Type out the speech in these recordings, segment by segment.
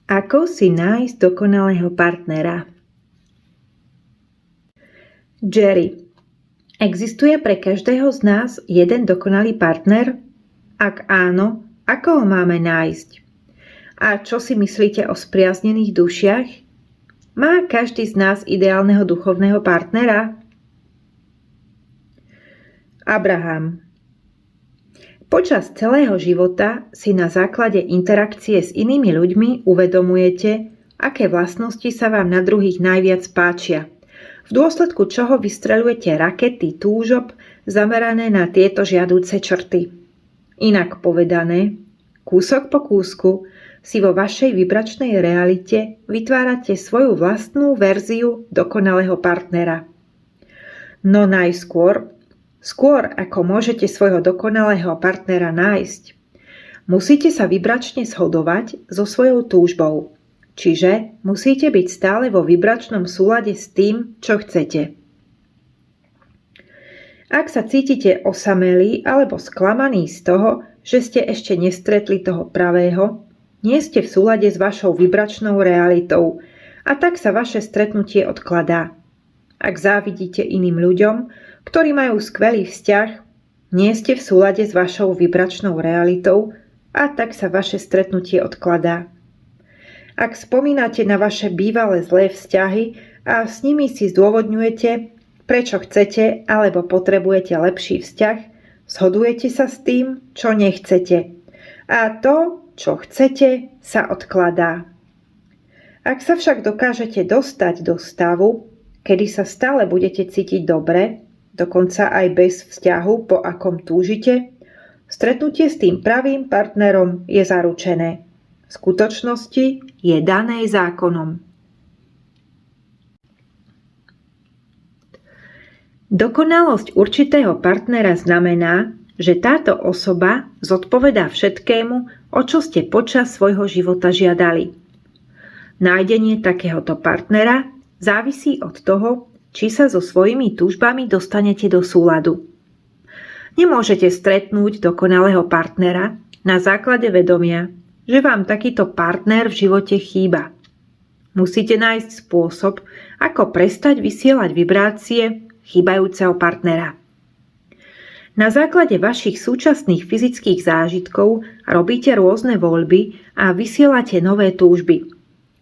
Ako si nájsť dokonalého partnera? Jerry. Existuje pre každého z nás jeden dokonalý partner? Ak áno, ako ho máme nájsť? A čo si myslíte o spriaznených dušiach? Má každý z nás ideálneho duchovného partnera? Abraham. Počas celého života si na základe interakcie s inými ľuďmi uvedomujete, aké vlastnosti sa vám na druhých najviac páčia, v dôsledku čoho vystreľujete rakety túžob zamerané na tieto žiaduce črty. Inak povedané, kúsok po kúsku si vo vašej vibračnej realite vytvárate svoju vlastnú verziu dokonalého partnera. No skôr ako môžete svojho dokonalého partnera nájsť, musíte sa vibračne shodovať so svojou túžbou, čiže musíte byť stále vo vibračnom súlade s tým, čo chcete. Ak sa cítite osamelí alebo sklamaní z toho, že ste ešte nestretli toho pravého, nie ste v súlade s vašou vibračnou realitou a tak sa vaše stretnutie odkladá. Ak závidíte iným ľuďom, ktorí majú skvelý vzťah, nie ste v súlade s vašou vibračnou realitou a tak sa vaše stretnutie odkladá. Ak spomínate na vaše bývalé zlé vzťahy a s nimi si zdôvodňujete, prečo chcete alebo potrebujete lepší vzťah, zhodujete sa s tým, čo nechcete. A to, čo chcete, sa odkladá. Ak sa však dokážete dostať do stavu, kedy sa stále budete cítiť dobre, dokonca aj bez vzťahu, po akom túžite, stretnutie s tým pravým partnerom je zaručené. V skutočnosti je dané zákonom. Dokonalosť určitého partnera znamená, že táto osoba zodpovedá všetkému, o čo ste počas svojho života žiadali. Nájdenie takéhoto partnera závisí od toho, či sa so svojimi túžbami dostanete do súladu. Nemôžete stretnúť dokonalého partnera na základe vedomia, že vám takýto partner v živote chýba. Musíte nájsť spôsob, ako prestať vysielať vibrácie chýbajúceho partnera. Na základe vašich súčasných fyzických zážitkov robíte rôzne voľby a vysielate nové túžby.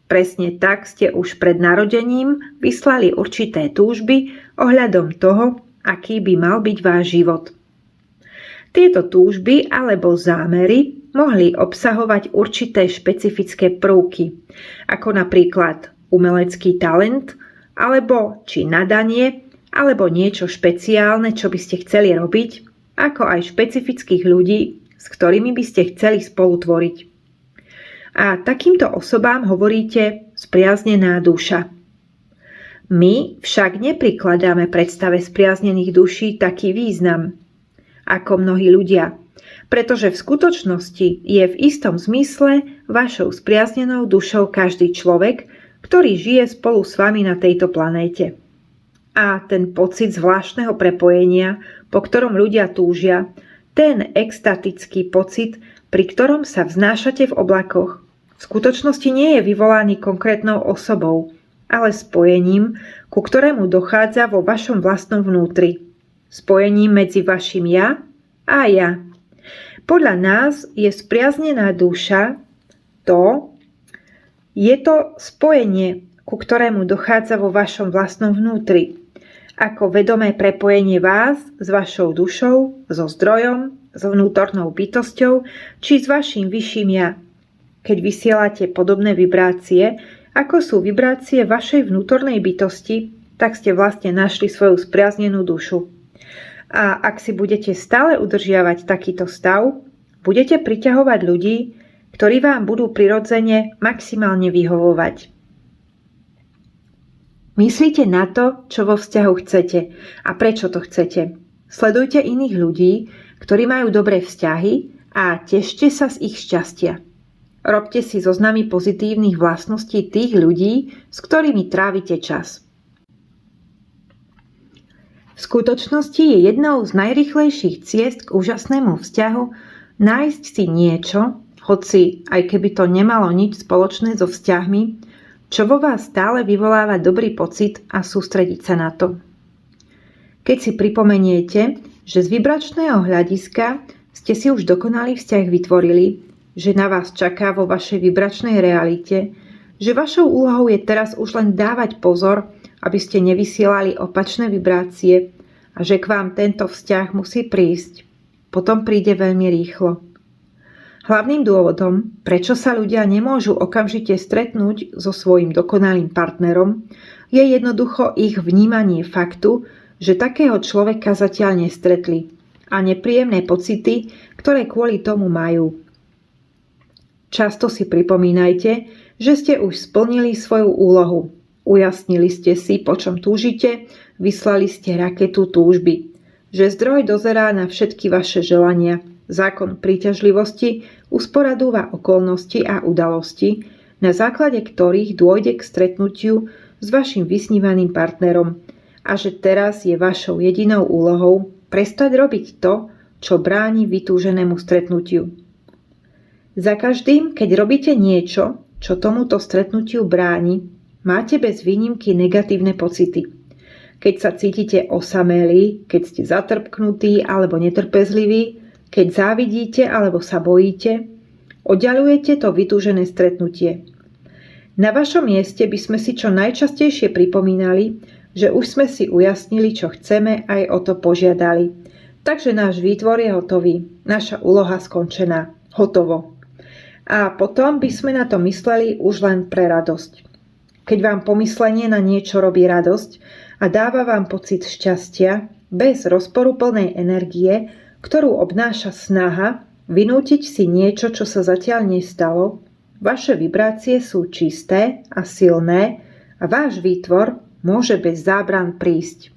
Presne tak ste už pred narodením vyslali určité túžby ohľadom toho, aký by mal byť váš život. Tieto túžby alebo zámery mohli obsahovať určité špecifické prvky, ako napríklad umelecký talent, alebo či nadanie, alebo niečo špeciálne, čo by ste chceli robiť, ako aj špecifických ľudí, s ktorými by ste chceli spolutvoriť. A takýmto osobám hovoríte spriaznená duša. My však neprikladáme predstave spriaznených duší taký význam, ako mnohí ľudia, pretože v skutočnosti je v istom zmysle vašou spriaznenou dušou každý človek, ktorý žije spolu s vami na tejto planéte. A ten pocit zvláštneho prepojenia, po ktorom ľudia túžia, ten extatický pocit, pri ktorom sa vznášate v oblakoch, v skutočnosti nie je vyvolaný konkrétnou osobou, ale spojením, ku ktorému dochádza vo vašom vlastnom vnútri. Spojením medzi vašim ja a ja. Podľa nás je spriaznená duša je to spojenie, ku ktorému dochádza vo vašom vlastnom vnútri. Ako vedomé prepojenie vás s vašou dušou, so zdrojom, s vnútornou bytosťou či s vašim vyšším ja. Keď vysielate podobné vibrácie, ako sú vibrácie vašej vnútornej bytosti, tak ste vlastne našli svoju spriaznenú dušu. A ak si budete stále udržiavať takýto stav, budete priťahovať ľudí, ktorí vám budú prirodzene maximálne vyhovovať. Myslíte na to, čo vo vzťahu chcete a prečo to chcete. Sledujte iných ľudí, ktorí majú dobré vzťahy a tešte sa z ich šťastia. Robte si zoznamy pozitívnych vlastností tých ľudí, s ktorými trávite čas. V skutočnosti je jednou z najrýchlejších ciest k úžasnému vzťahu nájsť si niečo, Hoci aj keby to nemalo nič spoločné so vzťahmi, čo vo vás stále vyvoláva dobrý pocit a sústrediť sa na to. Keď si pripomeniete, že z vibračného hľadiska ste si už dokonalý vzťah vytvorili, že na vás čaká vo vašej vibračnej realite, že vašou úlohou je teraz už len dávať pozor, aby ste nevysielali opačné vibrácie a že k vám tento vzťah musí prísť, potom príde veľmi rýchlo. Hlavným dôvodom, prečo sa ľudia nemôžu okamžite stretnúť so svojím dokonalým partnerom, je jednoducho ich vnímanie faktu, že takého človeka zatiaľ nestretli a nepríjemné pocity, ktoré kvôli tomu majú. Často si pripomínajte, že ste už splnili svoju úlohu. Ujasnili ste si, po čom túžite, vyslali ste raketu túžby. Že zdroj dozerá na všetky vaše želania. Zákon príťažlivosti usporadúva okolnosti a udalosti, na základe ktorých dôjde k stretnutiu s vašim vysnívaným partnerom a že teraz je vašou jedinou úlohou prestať robiť to, čo bráni vytúženému stretnutiu. Za každým, keď robíte niečo, čo tomuto stretnutiu bráni, máte bez výnimky negatívne pocity. Keď sa cítite osamelí, keď ste zatrpknutí alebo netrpezliví, keď závidíte alebo sa bojíte, oddiaľujete to vytúžené stretnutie. Na vašom mieste by sme si čo najčastejšie pripomínali, že už sme si ujasnili, čo chceme, aj o to požiadali. Takže náš výtvor je hotový, naša úloha skončená, hotovo. A potom by sme na to mysleli už len pre radosť. Keď vám pomyslenie na niečo robí radosť a dáva vám pocit šťastia, bez rozporuplnej energie, ktorú obnáša snaha vynútiť si niečo, čo sa zatiaľ nestalo, vaše vibrácie sú čisté a silné a váš výtvor môže bez zábran prísť.